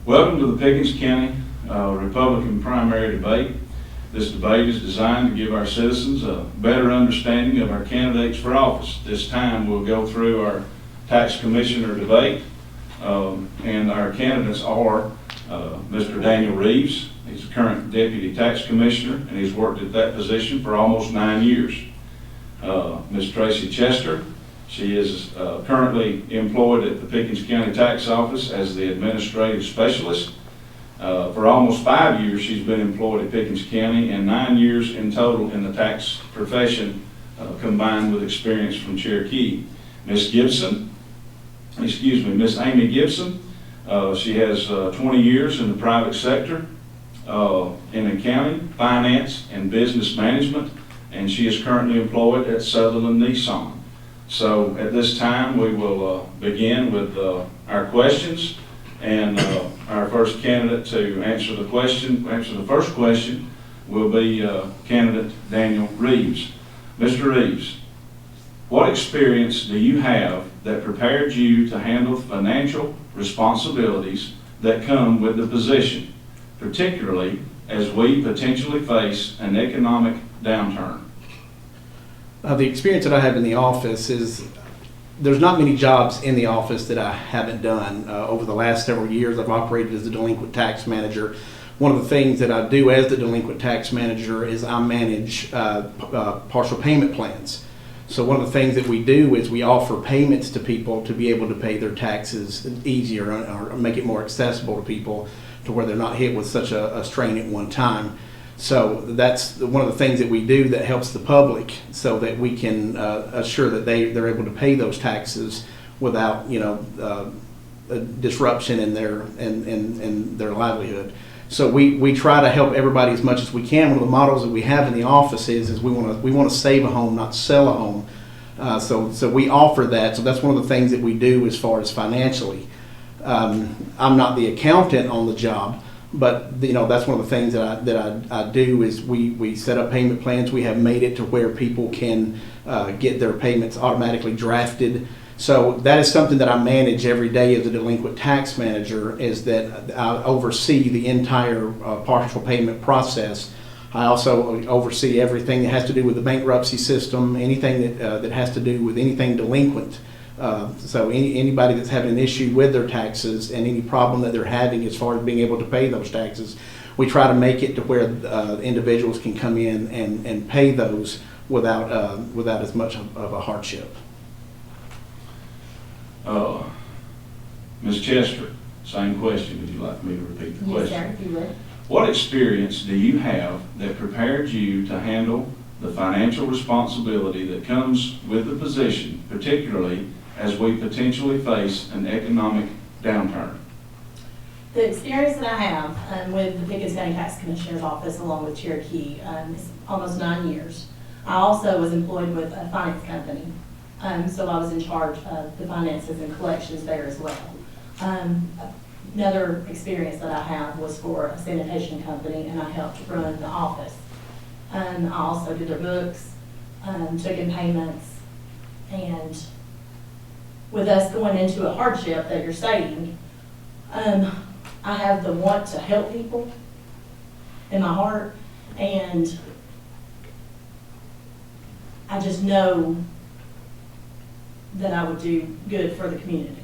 Welcome to the Pickens County Republican primary debate. This debate is designed to give our citizens a better understanding of our candidates for office. This time we'll go through our tax commissioner debate, and our candidates are Mr. Daniel Reeves. He's the current deputy tax commissioner, and he's worked at that position for almost 9 years. Ms. Tracy Chester. She is currently employed at the Pickens County Tax Office as the administrative specialist. For almost 5 years, she's been employed at Pickens County, and 9 years in total in the tax profession, combined with experience from Cherokee. Ms. Amy Gibson. She has 20 years in the private sector in accounting, finance, and business management, and she is currently employed at Sutherland Nissan. So at this time, we will begin with our questions, and our first candidate to answer the first question will be candidate Daniel Reeves. Mr. Reeves, what experience do you have that prepared you to handle financial responsibilities that come with the position, particularly as we potentially face an economic downturn? The experience that I have in the office is there's not many jobs in the office that I haven't done. Over the last several years, I've operated as the delinquent tax manager. One of the things that I do as the delinquent tax manager is I manage partial payment plans. So one of the things that we do is we offer payments to people to be able to pay their taxes easier or make it more accessible to people to where they're not hit with such a strain at one time. So that's one of the things that we do that helps the public so that we can assure that they're able to pay those taxes without a disruption in their livelihood. So we try to help everybody as much as we can. One of the models that we have in the office is we want to save a home, not sell a home. So we offer that. So that's one of the things that we do as far as financially. I'm not the accountant on the job, but that's one of the things that I do is we set up payment plans. We have made it to where people can get their payments automatically drafted. So that is something that I manage every day as a delinquent tax manager, is that I oversee the entire partial payment process. I also oversee everything that has to do with the bankruptcy system, anything that has to do with anything delinquent. So anybody that's having an issue with their taxes and any problem that they're having as far as being able to pay those taxes, we try to make it to where individuals can come in and pay those without as much of a hardship. Ms. Chester, same question. Would you like me to repeat the question? Yes, sir, if you would. What experience do you have that prepared you to handle the financial responsibility that comes with the position, particularly as we potentially face an economic downturn? The experience that I have with the Pickens County Tax Commissioner's office along with Cherokee is almost 9 years. I also was employed with a finance company, so I was in charge of the finances and collections there as well. Another experience that I have was for a sanitation company, and I helped run the office. I also did their books, took in payments, and with us going into a hardship that you're stating, I have the want to help people in my heart, and I just know that I would do good for the community.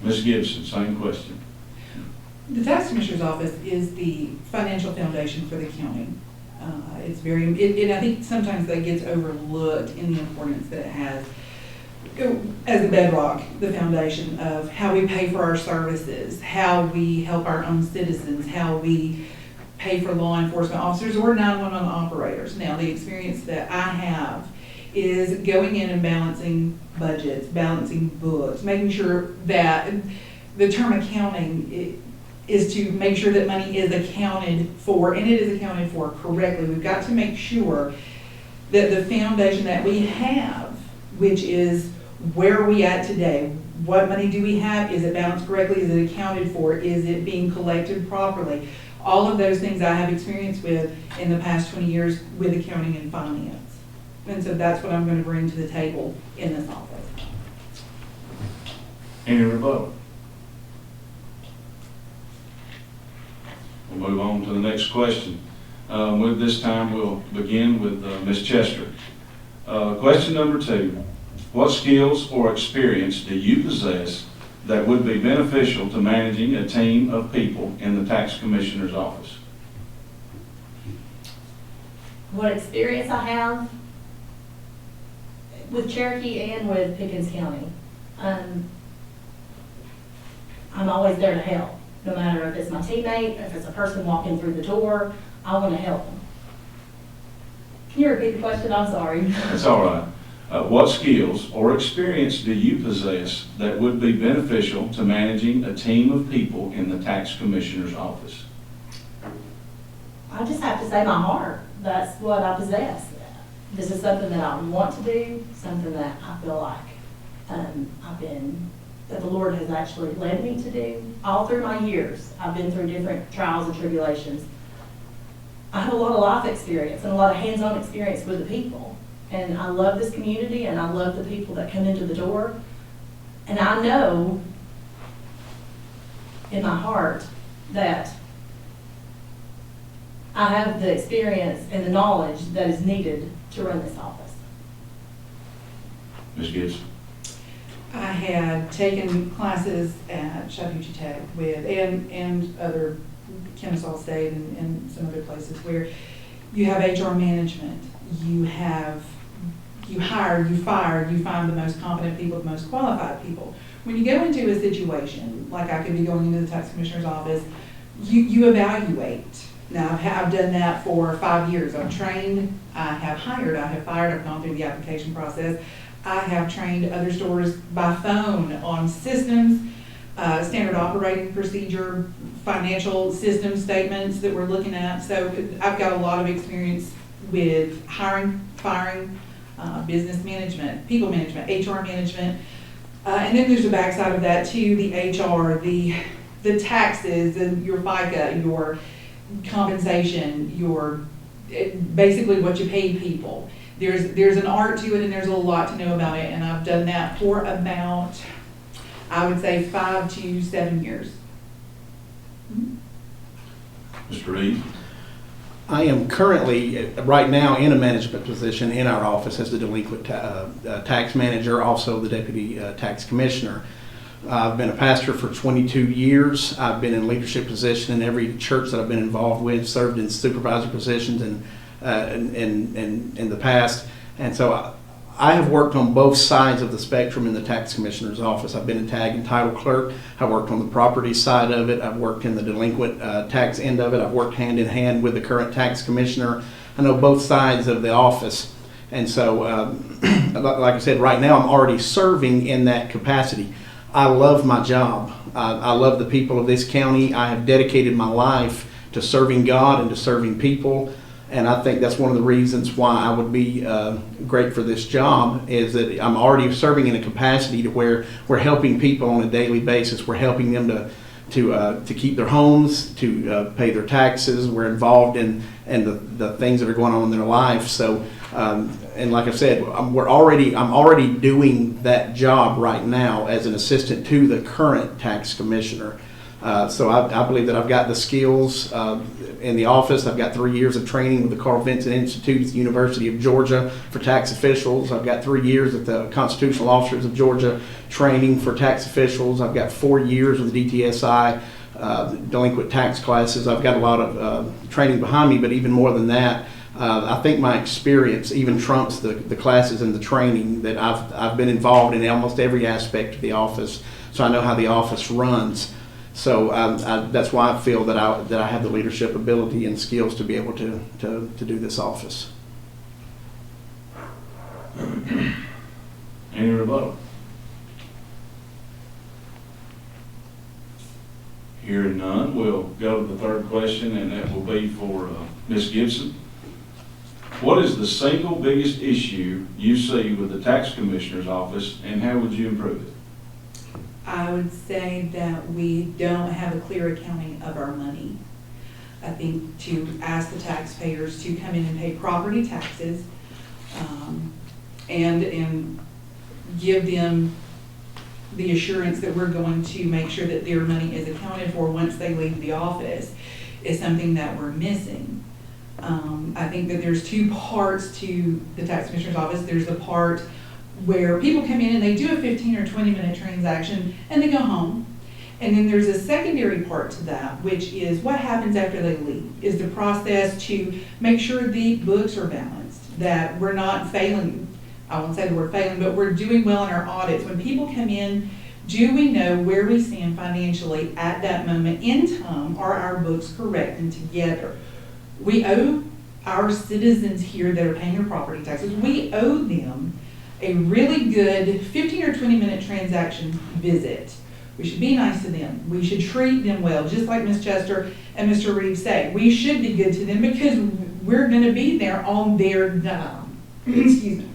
Ms. Gibson, same question. The tax commissioner's office is the financial foundation for the county. It's very, and I think sometimes that gets overlooked in the importance that it has as the bedrock, the foundation of how we pay for our services, how we help our own citizens, how we pay for law enforcement officers or 911 operators. Now, the experience that I have is going in and balancing budgets, balancing books, making sure that the term accounting is to make sure that money is accounted for, and it is accounted for correctly. We've got to make sure that the foundation that we have, which is where are we at today, what money do we have, is it balanced correctly, is it accounted for, is it being collected properly, all of those things I have experience with in the past 20 years with accounting and finance. And so that's what I'm going to bring to the table in this office. Any rebuttal? We'll move on to the next question. With this time, we'll begin with Ms. Chester. Question number 2. What skills or experience do you possess that would be beneficial to managing a team of people in the tax commissioner's office? What experience I have with Cherokee and with Pickens County. I'm always there to help, no matter if it's my teammate, if it's a person walking through the door, I want to help them. Can you repeat the question? I'm sorry. That's all right. What skills or experience do you possess that would be beneficial to managing a team of people in the tax commissioner's office? I just have to say my heart. That's what I possess. This is something that I want to do, something that I feel like that the Lord has actually led me to do. All through my years, I've been through different trials and tribulations. I have a lot of life experience and a lot of hands-on experience with the people. And I love this community and I love the people that come into the door. And I know in my heart that I have the experience and the knowledge that is needed to run this office. Ms. Gibson? I had taken classes at Chattahoochee Tech with, and other, Kennesaw State and some other places where you have HR management, you hire, you fire, you find the most competent people, the most qualified people. When you go into a situation, like I could be going into the tax commissioner's office, you evaluate. Now, I've done that for 5 years. I've trained, I have hired, I have fired, I've gone through the application process. I have trained other stores by phone on systems, standard operating procedure, financial system statements that we're looking at. So I've got a lot of experience with hiring, firing, business management, people management, HR management. And then there's the backside of that too, the HR, the taxes, and your FICA, your compensation, your basically what you pay people. There's an art to it and there's a lot to know about it, and I've done that for about, I would say, 5 to 7 years. Mr. Reed? I am currently, right now, in a management position in our office as the delinquent tax manager, also the deputy tax commissioner. I've been a pastor for 22 years. I've been in leadership position in every church that I've been involved with, served in supervisor positions in the past. And so I have worked on both sides of the spectrum in the tax commissioner's office. I've been a tag and title clerk. I worked on the property side of it. I've worked in the delinquent tax end of it. I've worked hand in hand with the current tax commissioner. I know both sides of the office. And so, like I said, right now I'm already serving in that capacity. I love my job. I love the people of this county. I have dedicated my life to serving God and to serving people. And I think that's one of the reasons why I would be great for this job, is that I'm already serving in a capacity to where we're helping people on a daily basis. We're helping them to keep their homes, to pay their taxes. We're involved in the things that are going on in their life. So, and like I said, I'm already doing that job right now as an assistant to the current tax commissioner. So I believe that I've got the skills in the office. I've got 3 years of training with the Carl Vinson Institute at the University of Georgia for tax officials. I've got 3 years at the Constitutional Officers of Georgia training for tax officials. I've got 4 years with the DTSI delinquent tax classes. I've got a lot of training behind me, but even more than that, I think my experience even trumps the classes and the training that I've been involved in almost every aspect of the office. So I know how the office runs. So that's why I feel that I have the leadership ability and skills to be able to do this office. Any rebuttal? Hearing none, we'll go to the third question, and that will be for Ms. Gibson. What is the single biggest issue you see with the tax commissioner's office, and how would you improve it? I would say that we don't have a clear accounting of our money. I think to ask the taxpayers to come in and pay property taxes and give them the assurance that we're going to make sure that their money is accounted for once they leave the office is something that we're missing. I think that there's two parts to the tax commissioner's office. There's the part where people come in and they do a 15 or 20-minute transaction and they go home. And then there's a secondary part to that, which is what happens after they leave, is the process to make sure the books are balanced, that we're not failing, I won't say the word failing, but we're doing well in our audits. When people come in, do we know where we stand financially at that moment in time? Are our books correct and together? We owe our citizens here that are paying their property taxes, we owe them a really good 15 or 20-minute transaction visit. We should be nice to them. We should treat them well, just like Ms. Chester and Mr. Reeves say. We should be good to them because we're going to be there on their dime. Excuse me.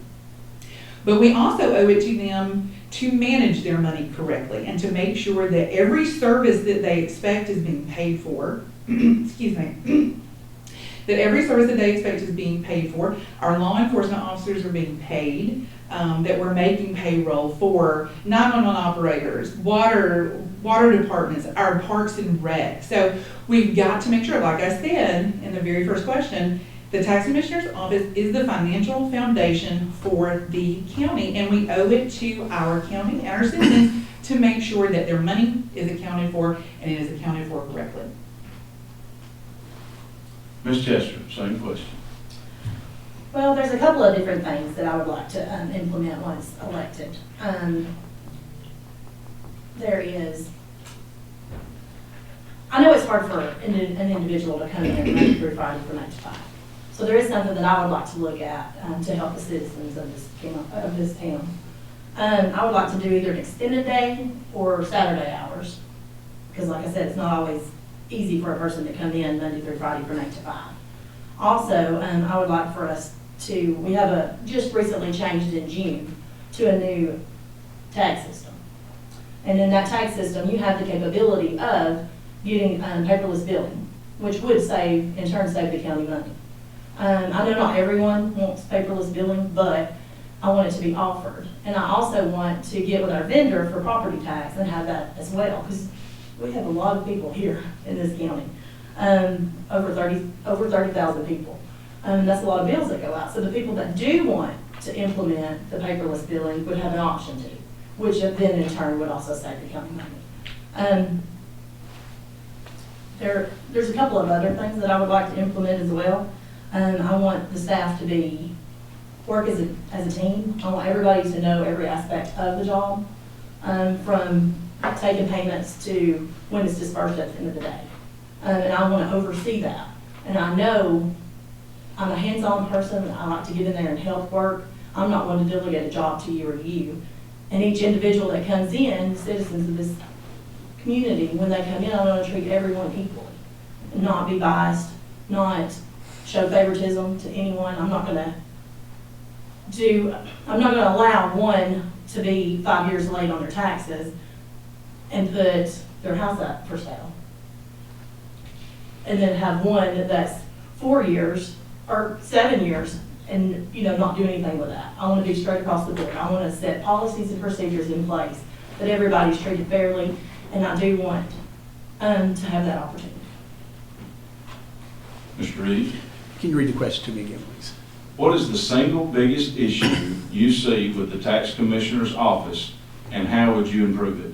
But we also owe it to them to manage their money correctly and to make sure that every service that they expect is being paid for. Excuse me. That every service that they expect is being paid for. Our law enforcement officers are being paid. That we're making payroll for 911 operators, water departments, our parks and rec. So we've got to make sure, like I said in the very first question, the tax commissioner's office is the financial foundation for the county, and we owe it to our county and our citizens to make sure that their money is accounted for and it is accounted for correctly. Ms. Chester, same question. Well, there's a couple of different things that I would like to implement once elected. There is, I know it's hard for an individual to come in Monday through Friday from 8 to 5. So there is something that I would like to look at to help the citizens of this town. I would like to do either an extended day or Saturday hours. Because like I said, it's not always easy for a person to come in Monday through Friday from 8 to 5. Also, I would like for us to, we have just recently changed in June to a new tax system. And in that tax system, you have the capability of getting paperless billing, which would in turn save the county money. I know not everyone wants paperless billing, but I want it to be offered. And I also want to get with our vendor for property tax and have that as well, because we have a lot of people here in this county, over 30,000 people. That's a lot of bills that go out. So the people that do want to implement the paperless billing would have an option to, which then in turn would also save the county money. There's a couple of other things that I would like to implement as well. I want the staff to work as a team. I want everybody to know every aspect of the job, from taking payments to when it's dispersed at the end of the day. And I want to oversee that. And I know I'm a hands-on person. I like to get in there and help work. I'm not going to delegate a job to you or you. And each individual that comes in, citizens of this community, when they come in, I want to treat everyone equally and not be biased, not show favoritism to anyone. I'm not going to allow one to be 5 years late on their taxes and put their house up for sale. And then have one that's 4 years or 7 years and not do anything with that. I want to be straight across the board. I want to set policies and procedures in place that everybody's treated fairly, and I do want to have that opportunity. Mr. Reeves? Can you read the question to me again, please? What is the single biggest issue you see with the tax commissioner's office, and how would you improve it?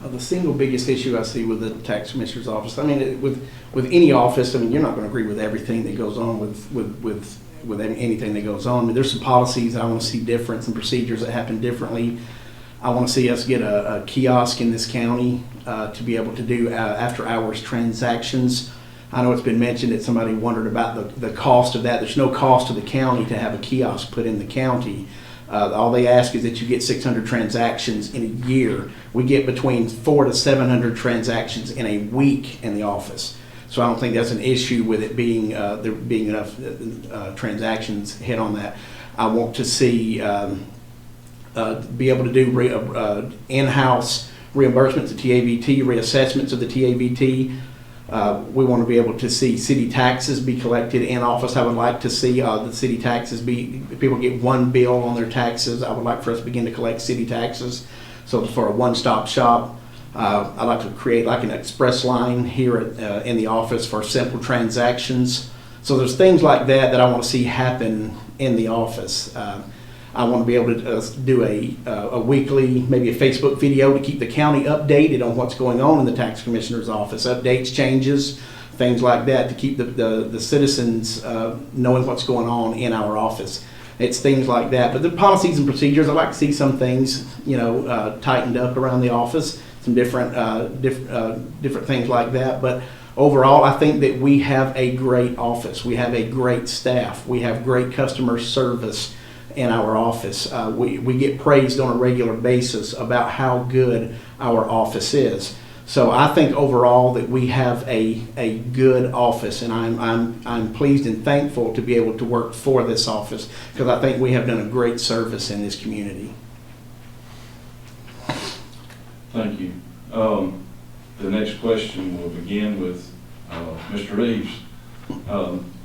The single biggest issue I see with the tax commissioner's office, I mean, with any office, I mean, you're not going to agree with everything that goes on with anything that goes on. I mean, there's some policies I want to see different, some procedures that happen differently. I want to see us get a kiosk in this county to be able to do after-hours transactions. I know it's been mentioned that somebody wondered about the cost of that. There's no cost to the county to have a kiosk put in the county. All they ask is that you get 600 transactions in a year. We get between 400 to 700 transactions in a week in the office. So I don't think that's an issue with it being there being enough transactions hit on that. I want to see be able to do in-house reimbursements to TAVT, reassessments of the TAVT. We want to be able to see city taxes be collected in office. I would like to see the city taxes people get one bill on their taxes. I would like for us to begin to collect city taxes. So for a one-stop shop, I'd like to create like an express line here in the office for simple transactions. So there's things like that that I want to see happen in the office. I want to be able to do a weekly, maybe a Facebook video to keep the county updated on what's going on in the tax commissioner's office, updates, changes, things like that, to keep the citizens knowing what's going on in our office. It's things like that. But the policies and procedures, I like to see some things, tightened up around the office, some different things like that. But overall, I think that we have a great office. We have a great staff. We have great customer service in our office. We get praised on a regular basis about how good our office is. So I think overall that we have a good office, and I'm pleased and thankful to be able to work for this office, because I think we have done a great service in this community. Thank you. The next question will begin with Mr. Reeves.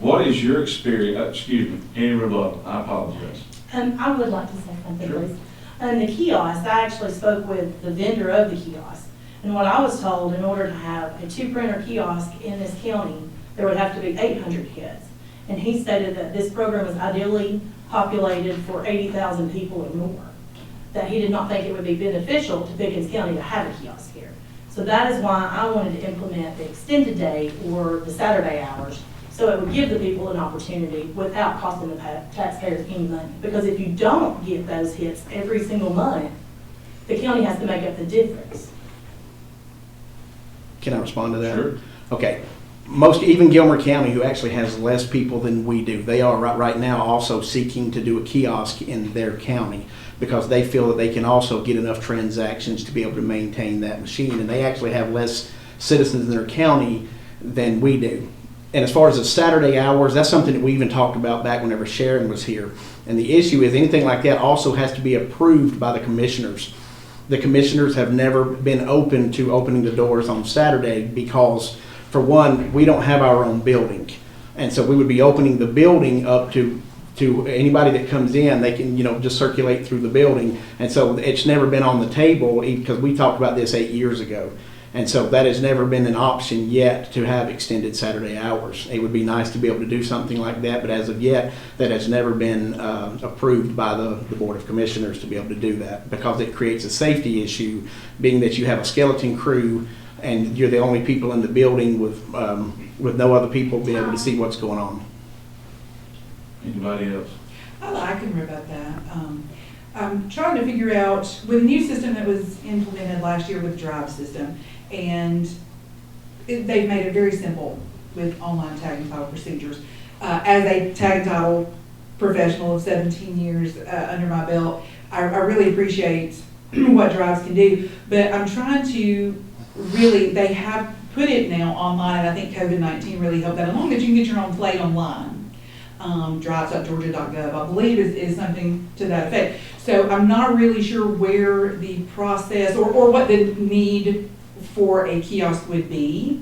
What is your experience, any rebuttal? I apologize. I would like to say something, Sure. please. The kiosk, I actually spoke with the vendor of the kiosk. And what I was told, in order to have a 2-printer kiosk in this county, there would have to be 800 kids. And he stated that this program is ideally populated for 80,000 people or more. That he did not think it would be beneficial to Pickens County to have a kiosk here. So that is why I wanted to implement the extended day or the Saturday hours, so it would give the people an opportunity without costing the taxpayers any money. Because if you don't get those hits every single month, the county has to make up the difference. Can I respond to that? Sure. Okay. Even Gilmer County, who actually has less people than we do, they are right now also seeking to do a kiosk in their county, because they feel that they can also get enough transactions to be able to maintain that machine. And they actually have less citizens in their county than we do. And as far as the Saturday hours, that's something that we even talked about back whenever Sharon was here. And the issue is anything like that also has to be approved by the commissioners. The commissioners have never been open to opening the doors on Saturday because, for one, we don't have our own building. And so we would be opening the building up to anybody that comes in. They can, just circulate through the building. And so it's never been on the table, because we talked about this 8 years ago. And so that has never been an option yet, to have extended Saturday hours. It would be nice to be able to do something like that, but as of yet, that has never been approved by the Board of Commissioners to be able to do that, because it creates a safety issue, being that you have a skeleton crew and you're the only people in the building with no other people being able to see what's going on. Anybody else? I can rebut that. I'm trying to figure out, with a new system that was implemented last year with the Drive system, and they've made it very simple with online tag and title procedures. As a tag and title professional of 17 years under my belt, I really appreciate what Drives can do, but I'm trying to they have put it now online, and I think COVID-19 really helped that along, that you can get your own plate online. Drives.georgia.gov, I believe is something to that effect. So I'm not really sure where the process or what the need for a kiosk would be,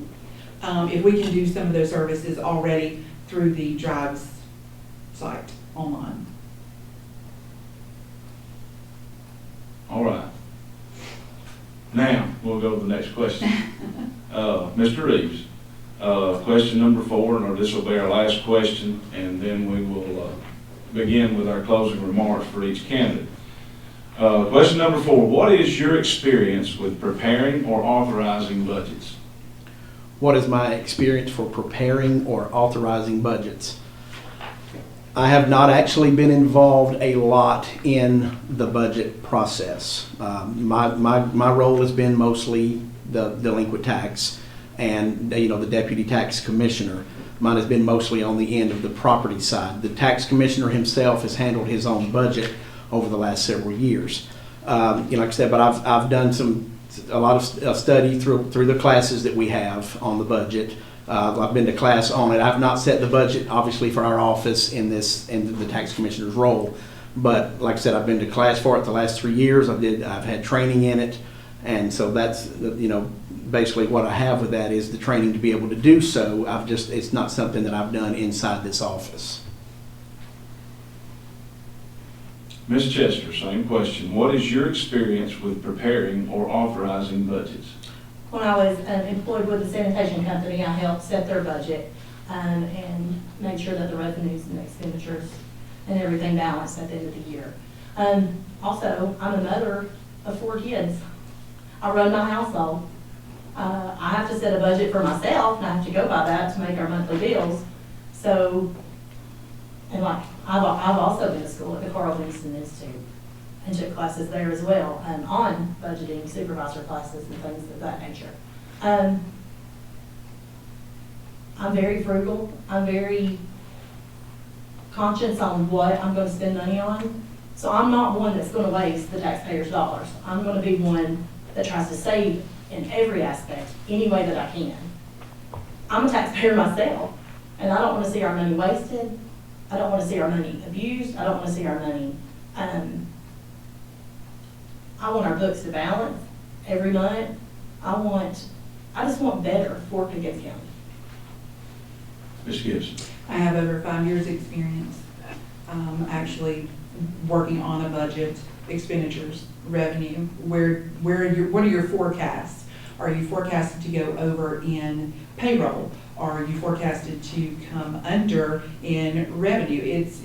if we can do some of those services already through the Drives site online. All right. Now, we'll go to the next question. Mr. Reeves, question number 4, and this will be our last question, and then we will begin with our closing remarks for each candidate. Question number 4, what is your experience with preparing or authorizing budgets? What is my experience for preparing or authorizing budgets? I have not actually been involved a lot in the budget process. My role has been mostly the delinquent tax and the deputy tax commissioner. Mine has been mostly on the end of the property side. The tax commissioner himself has handled his own budget over the last several years. Like I said, but I've done a lot of study through the classes that we have on the budget. I've been to class on it. I've not set the budget, obviously, for our office in the tax commissioner's role. But like I said, I've been to class for it the last 3 years. I've had training in it. And so that's, basically what I have with that is the training to be able to do so. It's not something that I've done inside this office. Ms. Chester, same question. What is your experience with preparing or authorizing budgets? When I was employed with the sanitation company, I helped set their budget and make sure that the revenues and expenditures and everything balanced at the end of the year. Also, I'm a mother of 4 kids. I run my household. I have to set a budget for myself, and I have to go by that to make our monthly bills. So, and like, I've also been to school at the Carl Winston Institute and took classes there as well on budgeting, supervisor classes and things of that nature. I'm very frugal. I'm very conscious on what I'm going to spend money on. So I'm not one that's going to waste the taxpayers' dollars. I'm going to be one that tries to save in every aspect, any way that I can. I'm a taxpayer myself, and I don't want to see our money wasted. I don't want to see our money abused. I don't want to see our money, I want our books to balance every month. I just want better for Pickens County. Ms. Gibson. I have over 5 years' experience actually working on a budget, expenditures, revenue. What are your forecasts? Are you forecasted to go over in payroll? Are you forecasted to come under in revenue? It's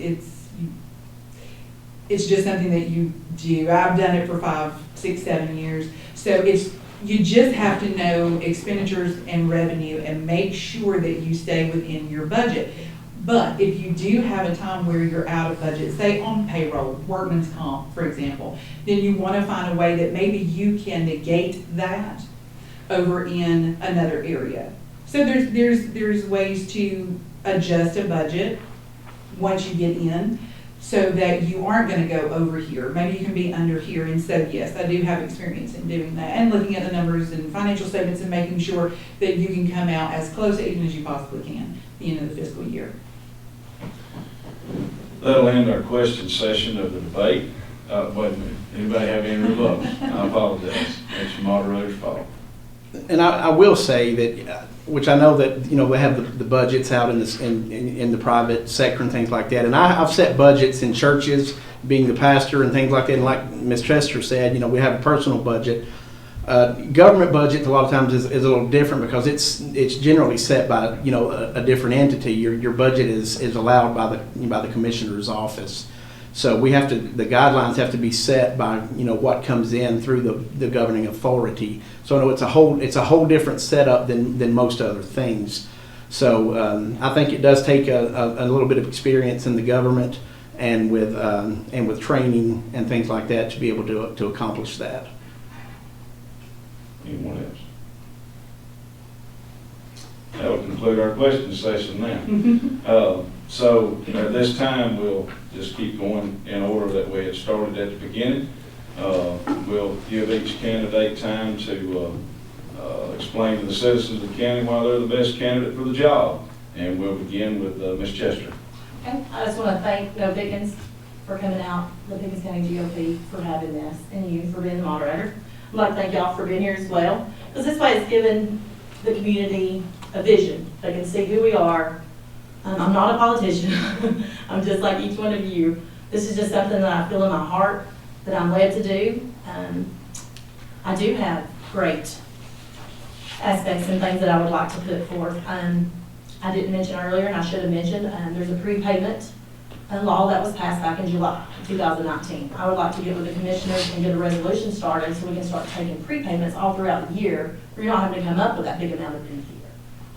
just something that you do. I've done it for 5, 6, 7 years. So you just have to know expenditures and revenue and make sure that you stay within your budget. But if you do have a time where you're out of budget, say on payroll, workman's comp, for example, then you want to find a way that maybe you can negate that over in another area. So there's ways to adjust a budget once you get in so that you aren't going to go over here. Maybe you can be under here. And so yes, I do have experience in doing that and looking at the numbers and financial statements and making sure that you can come out as close even as you possibly can at the end of the fiscal year. That'll end our question session of the debate. Wait a minute. Anybody have any rebuttals? I apologize. It's the moderator's fault. And I will say that, which I know that, we have the budgets out in the private sector and things like that. And I've set budgets in churches, being the pastor and things like that. And like Ms. Chester said, we have a personal budget. Government budget a lot of times is a little different because it's generally set by a different entity. Your budget is allowed by the commissioner's office. So the guidelines have to be set by what comes in through the governing authority. So I know it's a whole different setup than most other things. So I think it does take a little bit of experience in the government and with training and things like that to be able to accomplish that. Anyone else? That will conclude our question session now. So at this time, we'll just keep going in order that we had started at the beginning. We'll give each candidate time to explain to the citizens of the county why they're the best candidate for the job. And we'll begin with Ms. Chester. Okay, I just want to thank Pickens for coming out, the Pickens County GOP for having this, and you for being the moderator. I'd like to thank y'all for being here as well, because this way it's given the community a vision. They can see who we are. I'm not a politician. I'm just like each one of you. This is just something that I feel in my heart that I'm led to do. I do have great aspects and things that I would like to put forth. I didn't mention earlier, and I should have mentioned, there's a prepayment law that was passed back in July of 2019. I would like to get with the commissioners and get a resolution started so we can start taking prepayments all throughout the year. We're not having to come up with that big amount of in the year.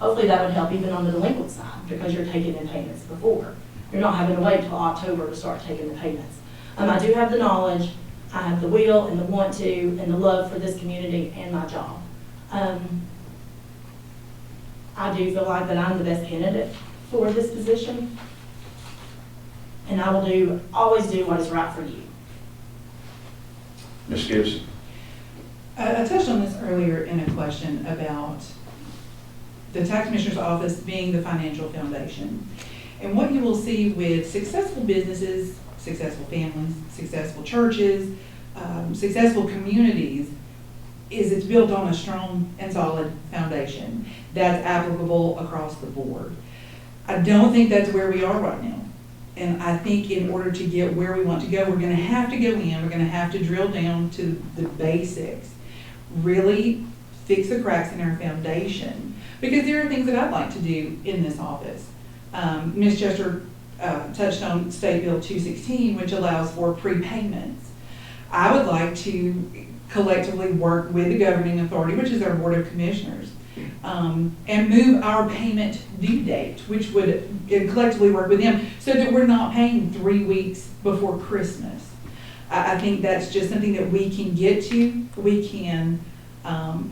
Hopefully that would help even on the delinquent side because you're taking in payments before. You're not having to wait till October to start taking the payments. I do have the knowledge, I have the will and the want to and the love for this community and my job. I do feel like that I'm the best candidate for this position. And I will always do what is right for you. Ms. Gibson. I touched on this earlier in a question about the tax commissioner's office being the financial foundation. And what you will see with successful businesses, successful families, successful churches, successful communities is it's built on a strong and solid foundation that's applicable across the board. I don't think that's where we are right now. And I think in order to get where we want to go, we're gonna have to go in, we're gonna have to drill down to the basics, really fix the cracks in our foundation, because there are things that I'd like to do in this office. Ms. Chester touched on State Bill 216, which allows for prepayments. I would like to collectively work with the governing authority, which is our Board of Commissioners, and move our payment due date, which would collectively work with them, so that we're not paying 3 weeks before Christmas. I think that's just something that we can get to, we can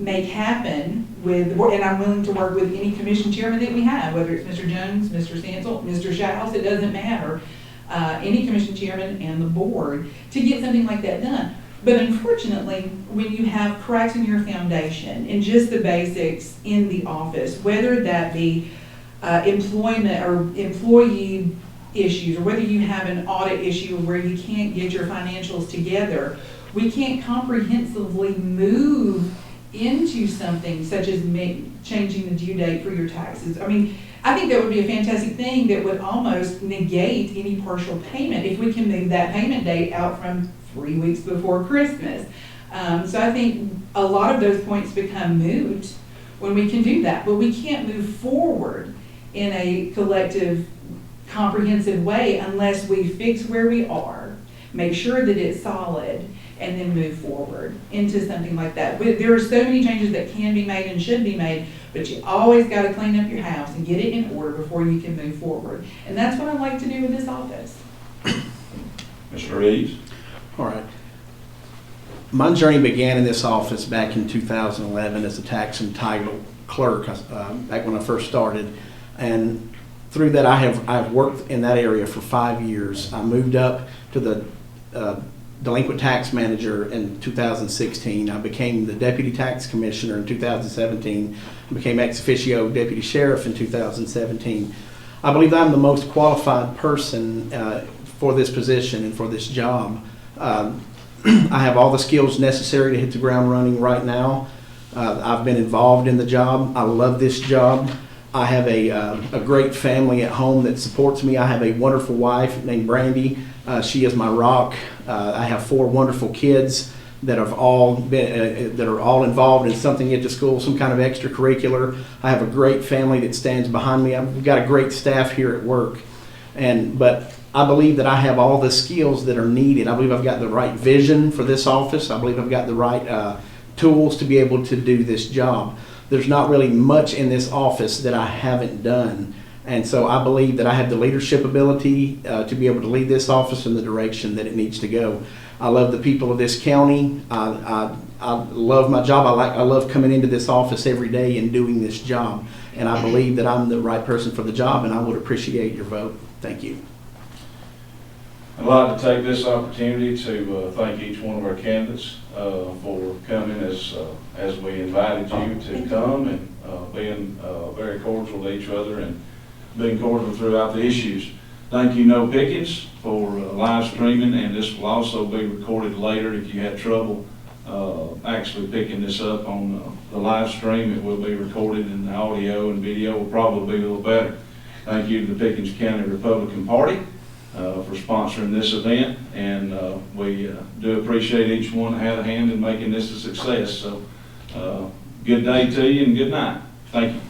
make happen with, and I'm willing to work with any commission chairman that we have, whether it's Mr. Jones, Mr. Stansel, Mr. Shouse, it doesn't matter, any commission chairman and the board, to get something like that done. But unfortunately, when you have cracks in your foundation and just the basics in the office, whether that be employment or employee issues, or whether you have an audit issue where you can't get your financials together, we can't comprehensively move into something such as changing the due date for your taxes. I mean, I think that would be a fantastic thing that would almost negate any partial payment if we can move that payment date out from 3 weeks before Christmas. So I think a lot of those points become moot when we can do that, but we can't move forward in a collective, comprehensive way unless we fix where we are, make sure that it's solid, and then move forward into something like that. There are so many changes that can be made and should be made, but you always got to clean up your house and get it in order before you can move forward. And that's what I like to do with this office. Mr. Reeves? All right. My journey began in this office back in 2011 as a tax and title clerk, back when I first started. And through that, I've worked in that area for 5 years. I moved up to the delinquent tax manager in 2016. I became the deputy tax commissioner in 2017. I became ex officio deputy sheriff in 2017. I believe I'm the most qualified person for this position and for this job. I have all the skills necessary to hit the ground running right now. I've been involved in the job. I love this job. I have a great family at home that supports me. I have a wonderful wife named Brandy. She is my rock. I have 4 wonderful kids that have all been that are all involved in something at the school, some kind of extracurricular. I have a great family that stands behind me. I've got a great staff here at work, but I believe that I have all the skills that are needed. I believe I've got the right vision for this office. I believe I've got the right tools to be able to do this job. There's not really much in this office that I haven't done. And so I believe that I have the leadership ability to be able to lead this office in the direction that it needs to go. I love the people of this county. I love my job. I love coming into this office every day and doing this job. And I believe that I'm the right person for the job, and I would appreciate your vote. Thank you. I'd like to take this opportunity to thank each one of our candidates for coming as we invited you to come, and being very cordial to each other and being cordial throughout the issues. Thank you, No Pickens, for live streaming, and this will also be recorded later. If you had trouble actually picking this up on the live stream, it will be recorded, and the audio and video will probably be a little better. Thank you to the Pickens County Republican Party for sponsoring this event, and we do appreciate each one that had a hand in making this a success. So good day to you and good night. Thank you.